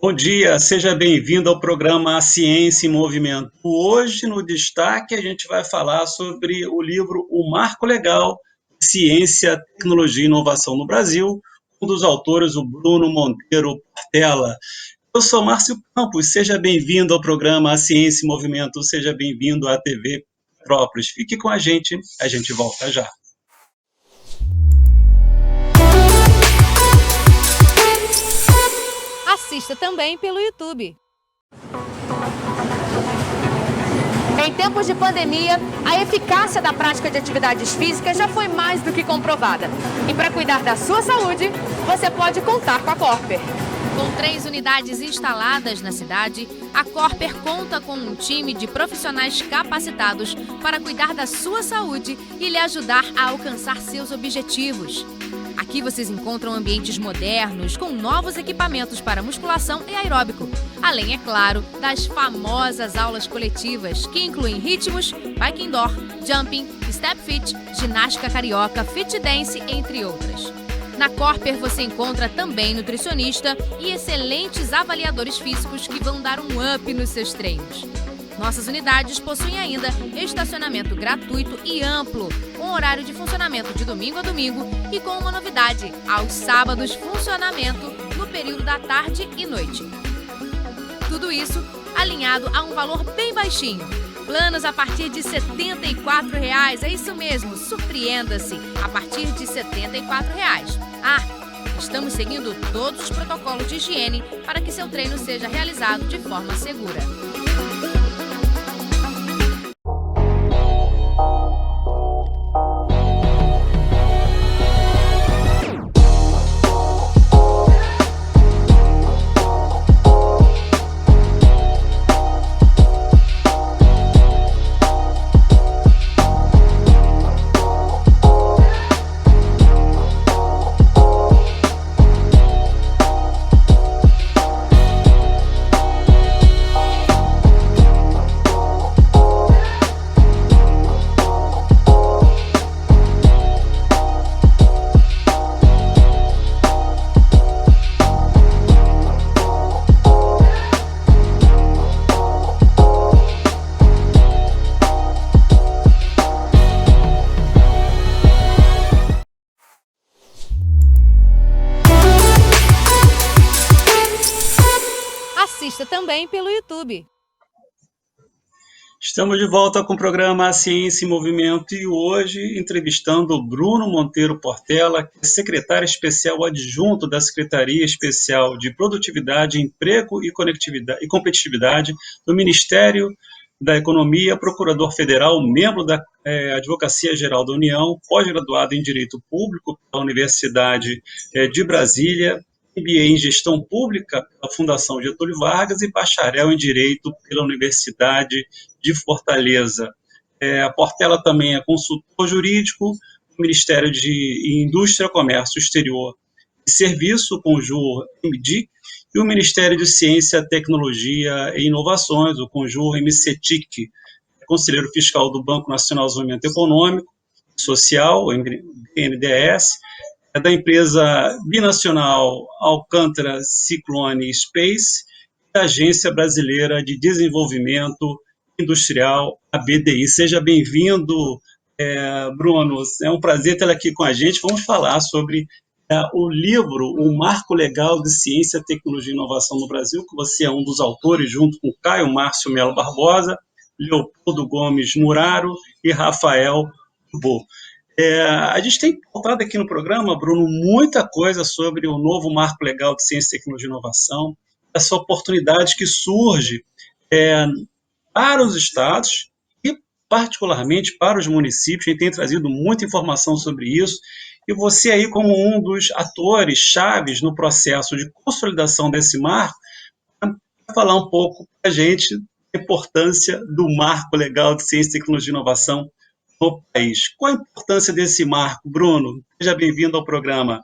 Bom dia, seja bem-vindo ao programa Ciência em Movimento. Hoje, no destaque, a gente vai falar sobre o livro O Marco Legal, Ciência, Tecnologia e Inovação no Brasil, um dos autores, o Bruno Monteiro Portela. Eu sou Márcio Campos, seja bem-vindo ao programa Ciência em Movimento, seja bem-vindo à TV Petrópolis. Fique com a gente volta já. Assista também pelo YouTube. Em tempos de pandemia, a eficácia da prática de atividades físicas já foi mais do que comprovada. E para cuidar da sua saúde, você pode contar com a Corper. Com 3 unidades instaladas na cidade, a Corper conta com um time de profissionais capacitados para cuidar da sua saúde e lhe ajudar a alcançar seus objetivos. Aqui vocês encontram ambientes modernos, com novos equipamentos para musculação e aeróbico. Além, é claro, das famosas aulas coletivas, que incluem ritmos, bike indoor, jumping, step fit, ginástica carioca, fit dance, entre outras. Na Corper você encontra também nutricionista e excelentes avaliadores físicos que vão dar um up nos seus treinos. Nossas unidades possuem ainda estacionamento gratuito e amplo, com horário de funcionamento de domingo a domingo e com uma novidade, aos sábados funcionamento no período da tarde e noite. Tudo isso alinhado a um valor bem baixinho. Planos a partir de R$ 74,00, é isso mesmo, surpreenda-se, a partir de R$ 74,00. Estamos seguindo todos os protocolos de higiene para que seu treino seja realizado de forma segura. Assista também pelo YouTube. Estamos de volta com o programa Ciência em Movimento e hoje entrevistando o Bruno Monteiro Portela, que é secretário especial adjunto da Secretaria Especial de Produtividade, Emprego e Competitividade do Ministério da Economia, procurador federal, membro da Advocacia Geral da União, pós-graduado em Direito Público pela Universidade de Brasília, MBA em Gestão Pública pela Fundação Getúlio Vargas e bacharel em Direito pela Universidade de Fortaleza. A Portela também é consultor jurídico do Ministério de Indústria, Comércio Exterior e Serviço, o Conjur MDIC, e o Ministério de Ciência, Tecnologia e Inovações, o Conjur MCTIC, conselheiro fiscal do Banco Nacional de Desenvolvimento Econômico e Social, o BNDES, da empresa binacional Alcântara Ciclone Space, da Agência Brasileira de Desenvolvimento Industrial, a BDI. Seja bem-vindo, Bruno. É um prazer tê-lo aqui com a gente. Vamos falar sobre o livro O Marco Legal de Ciência, Tecnologia e Inovação no Brasil, que você é um dos autores, junto com Caio Márcio Melo Barbosa, Leopoldo Gomes Muraro e Rafael Bo. A gente tem contado aqui no programa, Bruno, muita coisa sobre o novo Marco Legal de Ciência, Tecnologia e Inovação, essa oportunidade que surge para os estados e, particularmente, para os municípios. A gente tem trazido muita informação sobre isso, e você aí, como um dos atores chaves no processo de consolidação desse marco, vai falar um pouco para a gente da importância do Marco Legal de Ciência, Tecnologia e Inovação no país. Qual a importância desse marco, Bruno? Seja bem-vindo ao programa.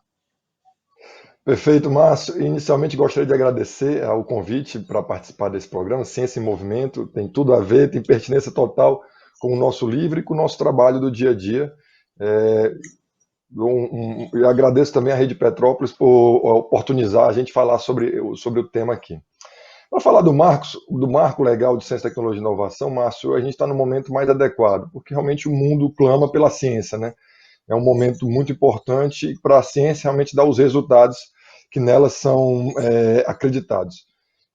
Perfeito, Márcio. Inicialmente gostaria de agradecer o convite para participar desse programa. Ciência em Movimento tem tudo a ver, tem pertinência total com o nosso livro e com o nosso trabalho do dia a dia. Eu agradeço também à Rede Petrópolis por oportunizar a gente falar sobre o tema aqui. Para falar do marco legal de ciência, tecnologia e inovação, Márcio, a gente está no momento mais adequado, porque realmente o mundo clama pela ciência, né? É um momento muito importante para a ciência realmente dar os resultados que nelas são acreditados.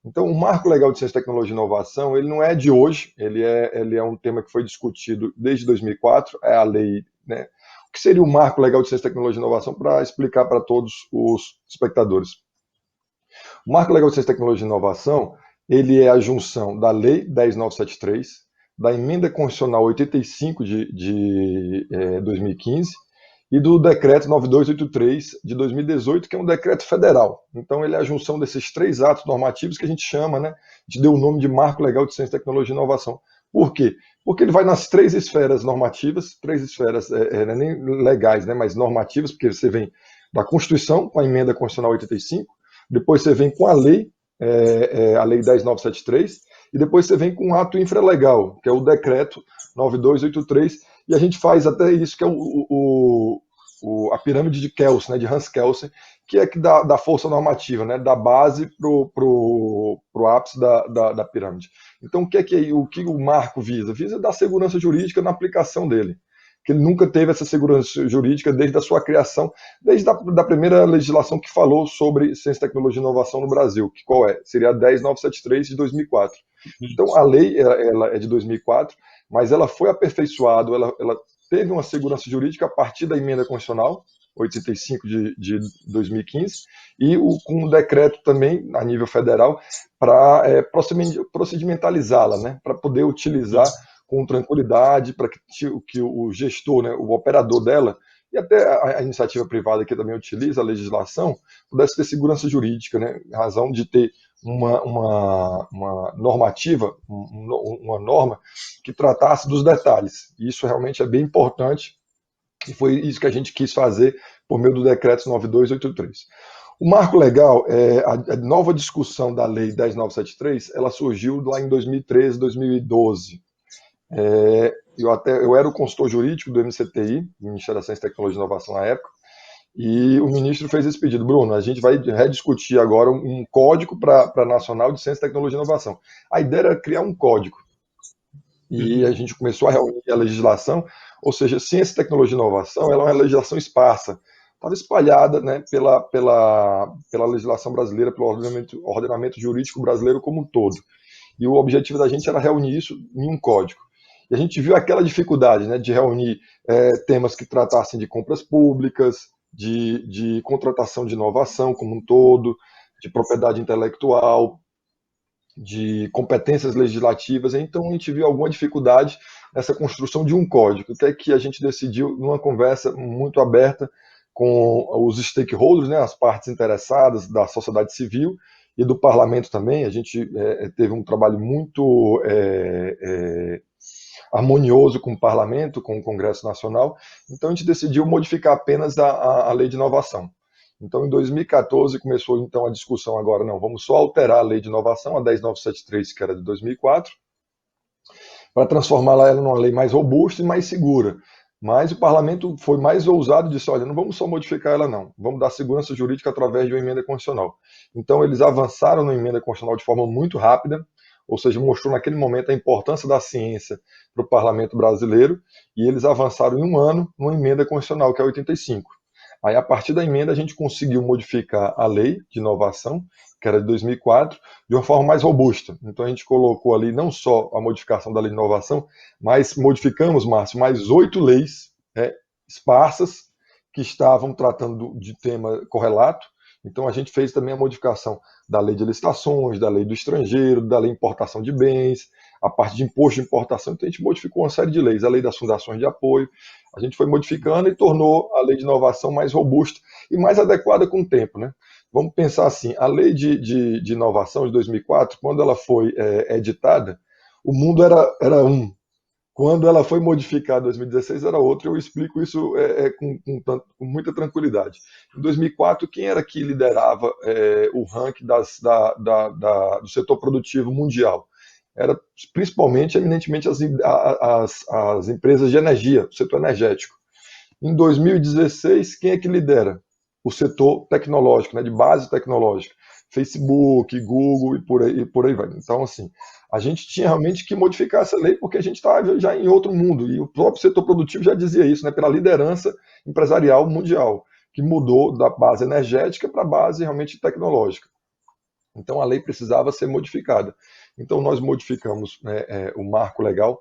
Então, o marco legal de ciência, tecnologia e inovação, ele não é de hoje, ele é um tema que foi discutido desde 2004, é a lei, né? O que seria o marco legal de ciência, tecnologia e inovação, para explicar para todos os espectadores? O marco legal de ciência, tecnologia e inovação, ele é a junção da lei 10.973, da emenda constitucional 85 de 2015 e do decreto 9283 de 2018, que é um decreto federal. Então, ele é a junção desses três atos normativos que a gente chama, né, de deu o nome de Marco Legal de Ciência, Tecnologia e Inovação. Por quê? Porque ele vai nas três esferas normativas, três esferas não é nem legais, né, mas normativas, porque você vem da Constituição, com a emenda constitucional 85, depois você vem com a lei 10.973, e depois você vem com um ato infralegal, que é o decreto 9283, e a gente faz até isso, que é a pirâmide de Kelsen, né, de Hans Kelsen, que é que dá força normativa, né, da base para o ápice da pirâmide. Então, o que o marco visa? Visa dar segurança jurídica na aplicação dele, que ele nunca teve essa segurança jurídica desde a sua criação, desde da primeira legislação que falou sobre ciência, tecnologia e inovação no Brasil, que qual é? Seria a 10.973 de 2004. Então, a lei ela é de 2004, mas ela foi aperfeiçoada, ela teve uma segurança jurídica a partir da emenda constitucional 85 de 2015 e com um decreto também a nível federal para procedimentalizá-la, né, para poder utilizar com tranquilidade, para que o gestor, né, o operador dela, e até a iniciativa privada que também utiliza a legislação, pudesse ter segurança jurídica, né, em razão de ter uma normativa, uma norma que tratasse dos detalhes. E isso realmente é bem importante, e foi isso que a gente quis fazer por meio do decreto 9283. O marco legal, a nova discussão da lei 10.973, ela surgiu lá em 2013, 2012. Eu era o consultor jurídico do MCTI, Ministério da Ciência, Tecnologia e Inovação na época, e o ministro fez esse pedido: Bruno, a gente vai rediscutir agora um código para Nacional de Ciência, Tecnologia e Inovação. A ideia era criar um código. E a gente começou a reunir a legislação, ou seja, ciência, tecnologia e inovação, ela é uma legislação esparsa, estava espalhada, né, pela legislação brasileira, pelo ordenamento jurídico brasileiro como um todo. E o objetivo da gente era reunir isso em um código. E a gente viu aquela dificuldade, né, de reunir temas que tratassem de compras públicas, de contratação de inovação como um todo, de propriedade intelectual, de competências legislativas. Então a gente viu alguma dificuldade nessa construção de um código, até que a gente decidiu, numa conversa muito aberta com os stakeholders, né, as partes interessadas da sociedade civil e do parlamento também. A gente teve um trabalho muito harmonioso com o parlamento, com o Congresso Nacional. Então a gente decidiu modificar apenas a lei de inovação. Então, em 2014, começou então a discussão agora, não, vamos só alterar a lei de inovação, a 10.973, que era de 2004, para transformá-la ela numa lei mais robusta e mais segura. Mas o parlamento foi mais ousado e disse: olha, não vamos só modificar ela, não, vamos dar segurança jurídica através de uma emenda constitucional. Então, eles avançaram na emenda constitucional de forma muito rápida, ou seja, mostrou naquele momento a importância da ciência para o parlamento brasileiro, e eles avançaram em um ano numa emenda constitucional, que é a 85. Aí, a partir da emenda, a gente conseguiu modificar a lei de inovação, que era de 2004, de uma forma mais robusta. Então, a gente colocou ali não só a modificação da lei de inovação, mas modificamos, Márcio, mais 8 leis esparsas que estavam tratando de tema correlato. Então, a gente fez também a modificação da lei de licitações, da lei do estrangeiro, da lei de importação de bens, a parte de imposto de importação. Então, a gente modificou uma série de leis, a lei das fundações de apoio. A gente foi modificando e tornou a lei de inovação mais robusta e mais adequada com o tempo, né? Vamos pensar assim, a lei de inovação de 2004, quando ela foi editada, o mundo era um. Quando ela foi modificada em 2016, era outro. Eu explico isso com muita tranquilidade. Em 2004, quem era que liderava o ranking do setor produtivo mundial? Era principalmente, eminentemente, as empresas de energia, o setor energético. Em 2016, quem é que lidera? O setor tecnológico, né, de base tecnológica. Facebook, Google e por aí vai. Então, assim, a gente tinha realmente que modificar essa lei porque a gente estava já em outro mundo, e o próprio setor produtivo já dizia isso, né, pela liderança empresarial mundial, que mudou da base energética para a base realmente tecnológica. Então, a lei precisava ser modificada. Então, nós modificamos, né, o marco legal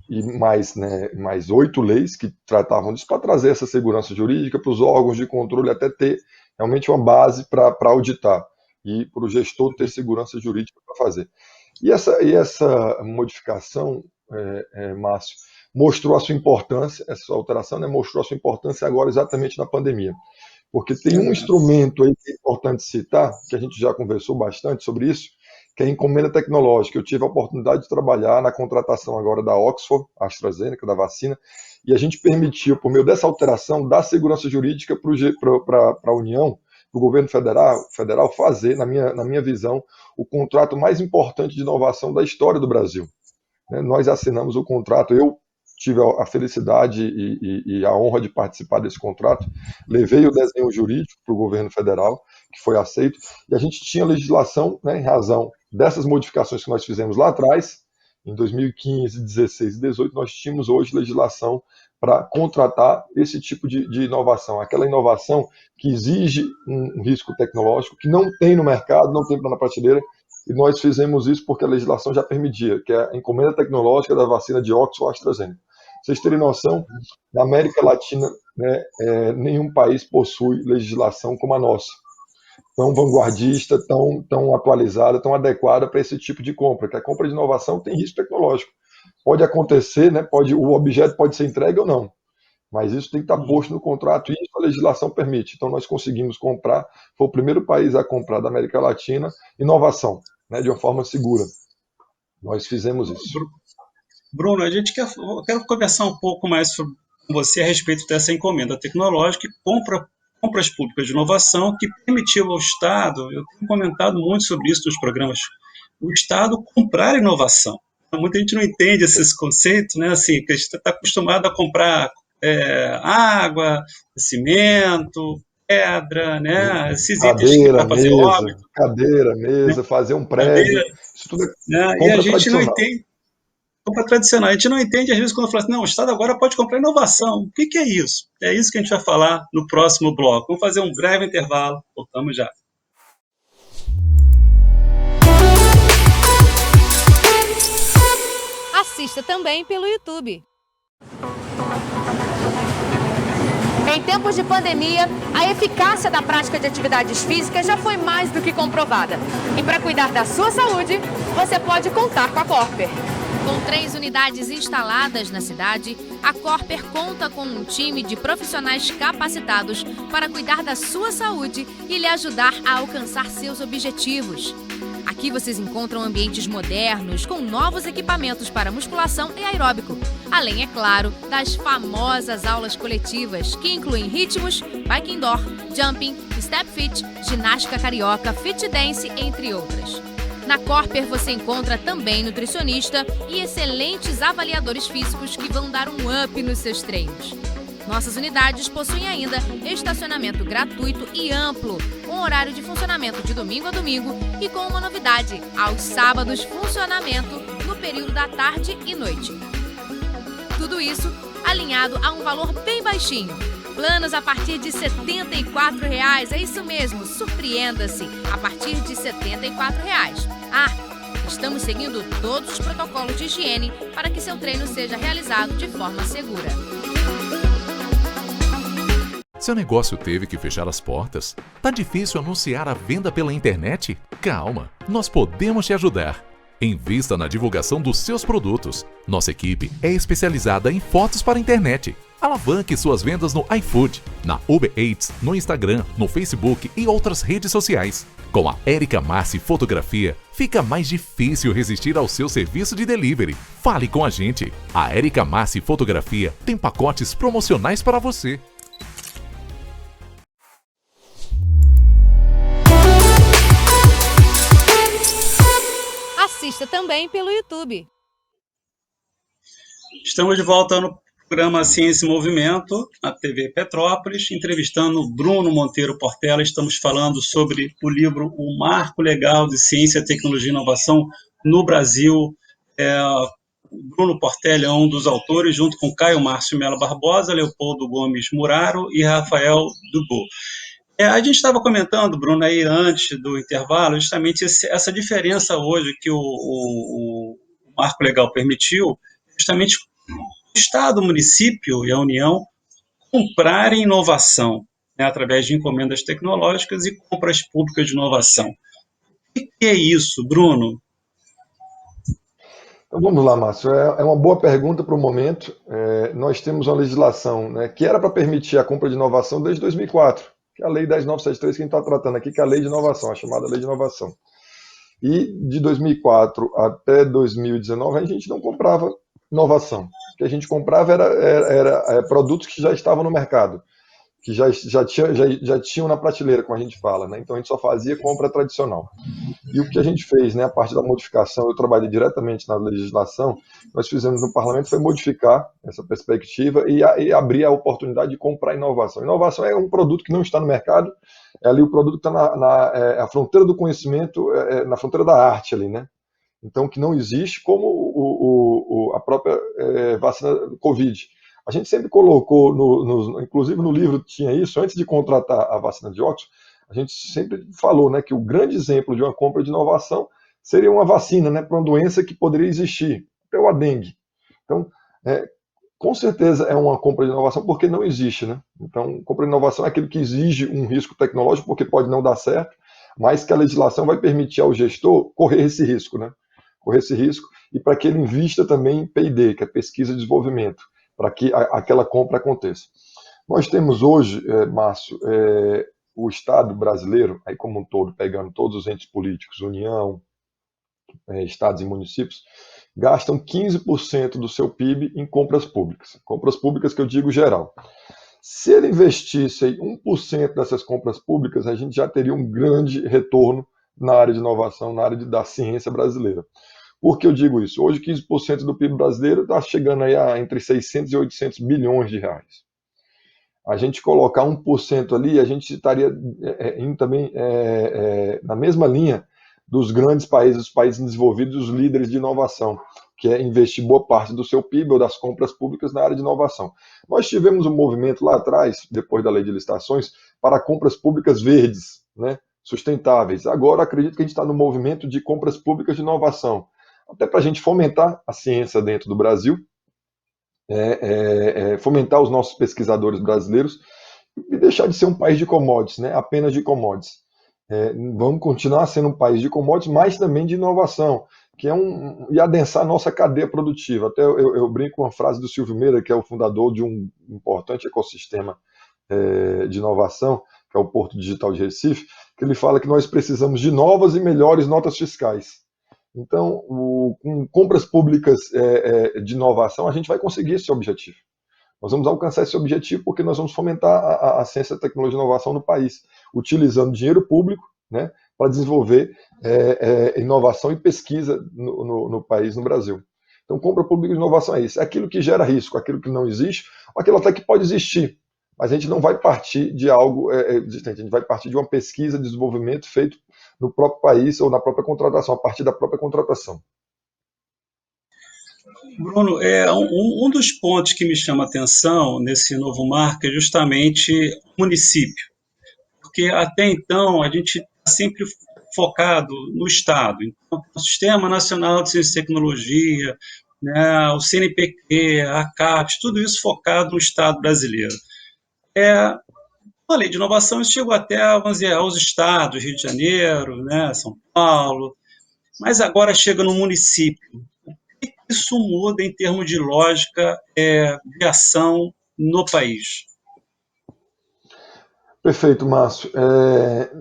e mais 8 leis que tratavam disso para trazer essa segurança jurídica para os órgãos de controle, até ter realmente uma base para auditar e para o gestor ter segurança jurídica para fazer. E essa modificação, Márcio, mostrou a sua importância, essa alteração, né, mostrou a sua importância agora exatamente na pandemia. Porque tem um instrumento aí que é importante citar, que a gente já conversou bastante sobre isso, que é a encomenda tecnológica. Eu tive a oportunidade de trabalhar na contratação agora da Oxford, AstraZeneca, da vacina, e a gente permitiu, por meio dessa alteração, dar segurança jurídica para a União, para o governo federal fazer, na minha visão, o contrato mais importante de inovação da história do Brasil. Nós assinamos o contrato, eu tive a felicidade e a honra de participar desse contrato, levei o desenho jurídico para o governo federal, que foi aceito, e a gente tinha legislação, né, em razão dessas modificações que nós fizemos lá atrás, em 2015, 16 e 18, nós tínhamos hoje legislação para contratar esse tipo de inovação, aquela inovação que exige um risco tecnológico, que não tem no mercado, não tem na prateleira, e nós fizemos isso porque a legislação já permitia, que é a encomenda tecnológica da vacina de Oxford AstraZeneca. Vocês terem noção, na América Latina, né, nenhum país possui legislação como a nossa, tão vanguardista, tão atualizada, tão adequada para esse tipo de compra, que a compra de inovação tem risco tecnológico. Pode acontecer, né, o objeto pode ser entregue ou não, mas isso tem que estar posto no contrato e isso a legislação permite. Então nós conseguimos comprar, foi o primeiro país a comprar da América Latina inovação, né, de uma forma segura. Nós fizemos isso. Bruno, eu quero conversar um pouco mais com você a respeito dessa encomenda tecnológica e compras públicas de inovação que permitiu ao Estado, eu tenho comentado muito sobre isso nos programas, o Estado comprar inovação. Muita gente não entende esse conceito, né? Assim, que a gente está acostumado a comprar água, cimento, pedra, né? Esses itens que para fazer obra. Cadeira, mesa, fazer um prédio. Isso tudo né? E a gente não entende. Compra tradicional. A gente não entende, às vezes, quando fala assim, não, o Estado agora pode comprar inovação. O que é isso? É isso que a gente vai falar no próximo bloco. Vamos fazer um breve intervalo. Voltamos já. Assista também pelo YouTube. Em tempos de pandemia, a eficácia da prática de atividades físicas já foi mais do que comprovada. E para cuidar da sua saúde, você pode contar com a Corper. Com 3 unidades instaladas na cidade, a Corper conta com um time de profissionais capacitados para cuidar da sua saúde e lhe ajudar a alcançar seus objetivos. Aqui vocês encontram ambientes modernos, com novos equipamentos para musculação e aeróbico. Além, é claro, das famosas aulas coletivas, que incluem ritmos, bike indoor, jumping, step fit, ginástica carioca, fit dance, entre outras. Na Corper você encontra também nutricionista e excelentes avaliadores físicos que vão dar um up nos seus treinos. Nossas unidades possuem ainda estacionamento gratuito e amplo, com horário de funcionamento de domingo a domingo e com uma novidade, aos sábados funcionamento no período da tarde e noite. Tudo isso alinhado a um valor bem baixinho. Planos a partir de R$ 74,00, é isso mesmo, surpreenda-se, a partir de R$ 74,00. Estamos seguindo todos os protocolos de higiene para que seu treino seja realizado de forma segura. Seu negócio teve que fechar as portas? Tá difícil anunciar a venda pela internet? Calma, nós podemos te ajudar. Invista na divulgação dos seus produtos. Nossa equipe é especializada em fotos para a internet. Alavanque suas vendas no iFood, na Uber Eats, no Instagram, no Facebook e outras redes sociais. Com a Érica Massi Fotografia, fica mais difícil resistir ao seu serviço de delivery. Fale com a gente. A Érica Massi Fotografia tem pacotes promocionais para você. Assista também pelo YouTube. Estamos de volta no Programa Ciência e Movimento, na TV Petrópolis, entrevistando Bruno Monteiro Portela. Estamos falando sobre o livro O Marco Legal de Ciência, Tecnologia e Inovação no Brasil. Bruno Portela é um dos autores, junto com Caio Márcio Mello Barbosa, Leopoldo Gomes Muraro e Rafael Dubô. A gente estava comentando, Bruno, aí antes do intervalo, justamente essa diferença hoje que o Marco Legal permitiu, justamente o Estado, o município e a União comprarem inovação, né, através de encomendas tecnológicas e compras públicas de inovação. O que é isso, Bruno? Então vamos lá, Márcio. É uma boa pergunta para o momento. Nós temos uma legislação, né, que era para permitir a compra de inovação desde 2004, que é a Lei 10.973 que a gente está tratando aqui, que é a Lei de Inovação, a chamada Lei de Inovação. E de 2004 até 2019 a gente não comprava inovação. O que a gente comprava era produtos que já estavam no mercado, que já tinham na prateleira, como a gente fala, né? Então a gente só fazia compra tradicional. E o que a gente fez, né, a parte da modificação, eu trabalhei diretamente na legislação, nós fizemos no parlamento foi modificar essa perspectiva e abrir a oportunidade de comprar inovação. Inovação é um produto que não está no mercado, é ali o produto que está na fronteira do conhecimento, na fronteira da arte ali, né? Então, que não existe, como a própria vacina do Covid. A gente sempre colocou, inclusive no livro tinha isso, antes de contratar a vacina de Oxford, a gente sempre falou, né, que o grande exemplo de uma compra de inovação seria uma vacina, né, para uma doença que poderia existir, que é a dengue. Então, com certeza é uma compra de inovação porque não existe, né? Então, compra de inovação é aquilo que exige um risco tecnológico porque pode não dar certo, mas que a legislação vai permitir ao gestor correr esse risco, né? Correr esse risco e para que ele invista também em P&D, que é pesquisa e desenvolvimento, para que aquela compra aconteça. Nós temos hoje, Márcio, o Estado brasileiro, aí como um todo, pegando todos os entes políticos, União, estados e municípios, gastam 15% do seu PIB em compras públicas que eu digo geral. Se ele investisse em 1% dessas compras públicas, a gente já teria um grande retorno na área de inovação, na área da ciência brasileira. Por que eu digo isso? Hoje, 15% do PIB brasileiro está chegando aí a entre 600 e 800 bilhões de reais. A gente colocar 1% ali, a gente estaria indo também na mesma linha dos grandes países, os países desenvolvidos, os líderes de inovação, que é investir boa parte do seu PIB ou das compras públicas na área de inovação. Nós tivemos um movimento lá atrás, depois da lei de licitações, para compras públicas verdes, né, sustentáveis. Agora, acredito que a gente está no movimento de compras públicas de inovação, até para a gente fomentar a ciência dentro do Brasil, fomentar os nossos pesquisadores brasileiros e deixar de ser um país de commodities, né, apenas de commodities. Vamos continuar sendo um país de commodities, mas também de inovação, que e adensar a nossa cadeia produtiva. Até eu brinco com uma frase do Silvio Meira, que é o fundador de um importante ecossistema de inovação, que é o Porto Digital de Recife, que ele fala que nós precisamos de novas e melhores notas fiscais. Então, com compras públicas de inovação, a gente vai conseguir esse objetivo. Nós vamos alcançar esse objetivo porque nós vamos fomentar a ciência, a tecnologia e inovação no país, utilizando dinheiro público, né, para desenvolver inovação e pesquisa no país, no Brasil. Então, compra pública de inovação é isso. É aquilo que gera risco, aquilo que não existe, ou aquilo até que pode existir. Mas a gente não vai partir de algo existente, a gente vai partir de uma pesquisa, de desenvolvimento feito no próprio país ou na própria contratação, a partir da própria contratação. Bruno, um dos pontos que me chama a atenção nesse novo marco é justamente o município, porque até então a gente está sempre focado no Estado. Então, o Sistema Nacional de Ciência e Tecnologia, né, o CNPq, a CAPES, tudo isso focado no Estado brasileiro. A lei de inovação isso chegou até, vamos dizer, aos estados, Rio de Janeiro, né, São Paulo, mas agora chega no município. Isso muda em termos de lógica de ação no país? Perfeito, Márcio.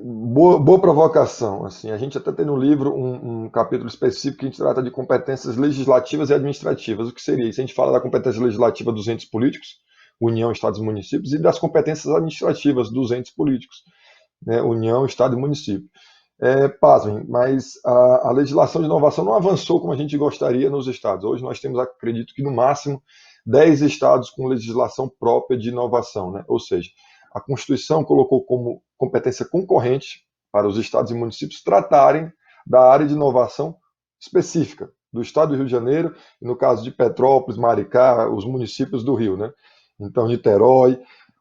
Boa provocação. Assim, a gente até tem no livro um capítulo específico que a gente trata de competências legislativas e administrativas. O que seria isso? A gente fala da competência legislativa dos entes políticos, União, Estados e Municípios, e das competências administrativas dos entes políticos, né, União, Estado e Município. Pasmem, mas a legislação de inovação não avançou como a gente gostaria nos estados. Hoje nós temos, acredito que no máximo, 10 estados com legislação própria de inovação, né? Ou seja, a Constituição colocou como competência concorrente para os estados e municípios tratarem da área de inovação específica do estado do Rio de Janeiro, e no caso de Petrópolis, Maricá, os municípios do Rio, né? Então, Niterói.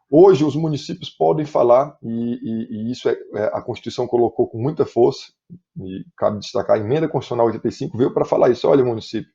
Hoje, os municípios podem falar, e isso a Constituição colocou com muita força, e cabe destacar, a Emenda Constitucional 85 veio para falar isso. Olha, município,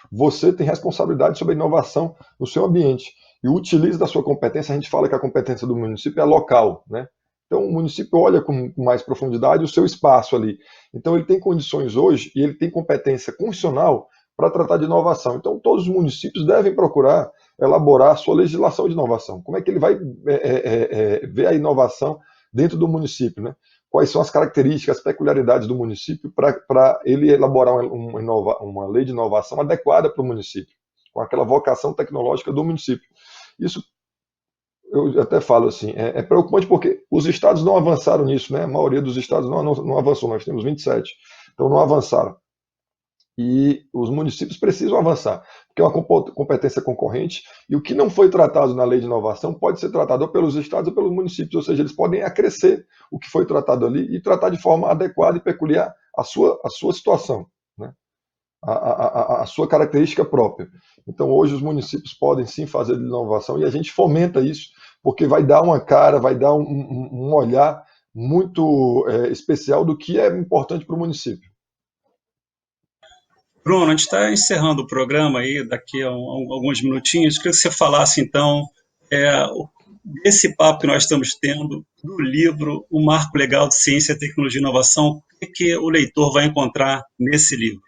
você tem responsabilidade sobre a inovação no seu ambiente, e utilize da sua competência. A gente fala que a competência do município é local, né? Então, o município olha com mais profundidade o seu espaço ali. Então, ele tem condições hoje e ele tem competência constitucional para tratar de inovação. Então, todos os municípios devem procurar elaborar a sua legislação de inovação. Como é que ele vai ver a inovação dentro do município, né? Quais são as características, as peculiaridades do município para ele elaborar uma lei de inovação adequada para o município, com aquela vocação tecnológica do município. Isso, eu até falo assim, é preocupante porque os estados não avançaram nisso, né? A maioria dos estados não avançou, nós temos 27, então não avançaram. E os municípios precisam avançar, porque é uma competência concorrente, e o que não foi tratado na lei de inovação pode ser tratado ou pelos estados ou pelos municípios, ou seja, eles podem acrescer o que foi tratado ali e tratar de forma adequada e peculiar a sua situação, né? A sua característica própria. Então, hoje, os municípios podem sim fazer de inovação, e a gente fomenta isso, porque vai dar uma cara, vai dar um olhar muito especial do que é importante para o município. Bruno, a gente está encerrando o programa aí, daqui a alguns minutinhos. Queria que você falasse, então, desse papo que nós estamos tendo, do livro O Marco Legal de Ciência, Tecnologia e Inovação, o que o leitor vai encontrar nesse livro?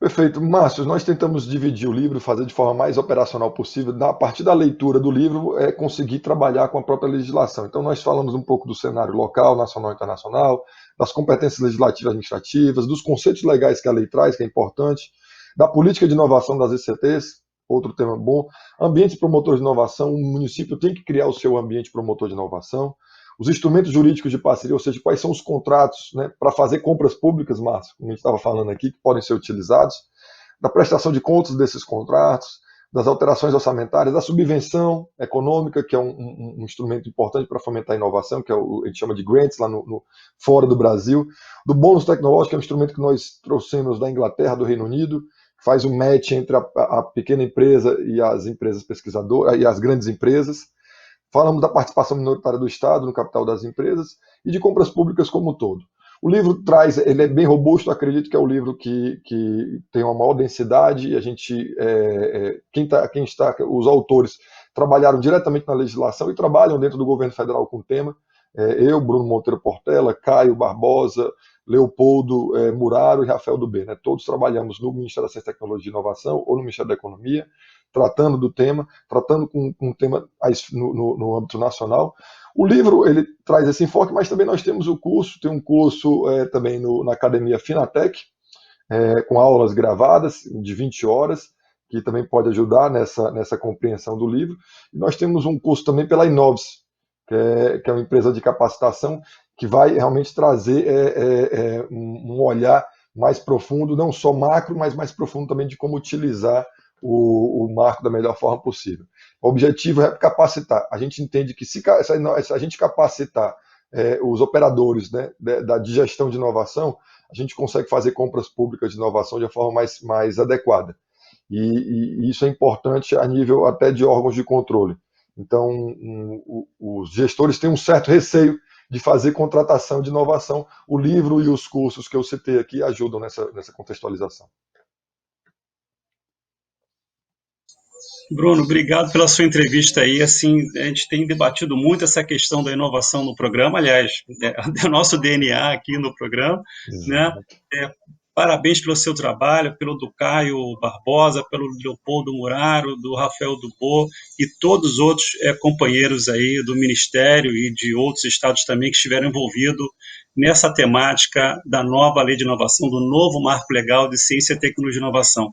Perfeito. Márcio, nós tentamos dividir o livro, fazer de forma mais operacional possível, a partir da leitura do livro, conseguir trabalhar com a própria legislação. Então, nós falamos um pouco do cenário local, nacional e internacional, das competências legislativas e administrativas, dos conceitos legais que a lei traz, que é importante, da política de inovação das ECTs, outro tema bom, ambientes promotores de inovação. O município tem que criar o seu ambiente promotor de inovação, os instrumentos jurídicos de parceria, ou seja, quais são os contratos, né, para fazer compras públicas, Márcio, como a gente estava falando aqui, que podem ser utilizados, da prestação de contas desses contratos, das alterações orçamentárias, da subvenção econômica, que é um instrumento importante para fomentar a inovação, que a gente chama de grants lá fora do Brasil, do bônus tecnológico, que é um instrumento que nós trouxemos da Inglaterra, do Reino Unido, que faz um match entre a pequena empresa e as empresas pesquisadoras e as grandes empresas. Falamos da participação minoritária do Estado no capital das empresas e de compras públicas como um todo. O livro ele é bem robusto, acredito que é o livro que tem uma maior densidade, e a gente, os autores trabalharam diretamente na legislação e trabalham dentro do governo federal com o tema. Eu, Bruno Monteiro Portela, Caio Barbosa, Leopoldo Muraro e Rafael Dubê, né? Todos trabalhamos no Ministério da Ciência, Tecnologia e Inovação ou no Ministério da Economia, tratando do tema, tratando com o tema no âmbito nacional. O livro ele traz esse enfoque, mas também nós temos tem um curso também na Academia Finatec, com aulas gravadas de 20 horas, que também pode ajudar nessa compreensão do livro. E nós temos um curso também pela Inovis, que é uma empresa de capacitação que vai realmente trazer um olhar mais profundo, não só macro, mas mais profundo também de como utilizar o marco da melhor forma possível. O objetivo é capacitar. A gente entende que se a gente capacitar os operadores, né, de gestão de inovação, a gente consegue fazer compras públicas de inovação de uma forma mais adequada. E isso é importante a nível até de órgãos de controle. Então, os gestores têm um certo receio de fazer contratação de inovação. O livro e os cursos que eu citei aqui ajudam nessa contextualização. Bruno, obrigado pela sua entrevista aí. Assim, a gente tem debatido muito essa questão da inovação no programa, aliás, é o nosso DNA aqui no programa, né? Parabéns pelo seu trabalho, pelo do Caio Barbosa, pelo Leopoldo Muraro, do Rafael Dubô e todos os outros companheiros aí do Ministério e de outros estados também que estiveram envolvidos nessa temática da nova Lei de Inovação, do novo Marco Legal de Ciência, Tecnologia e Inovação.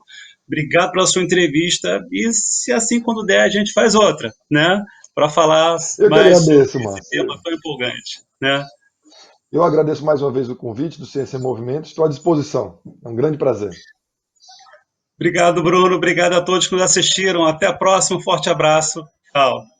Obrigado pela sua entrevista e, se assim, quando der, a gente faz outra, né? Para falar mais sobre esse tema tão empolgante, né? Eu agradeço mais uma vez o convite do Ciência em Movimento, estou à disposição. É um grande prazer. Obrigado, Bruno. Obrigado a todos que nos assistiram. Até a próxima. Um forte abraço. Tchau.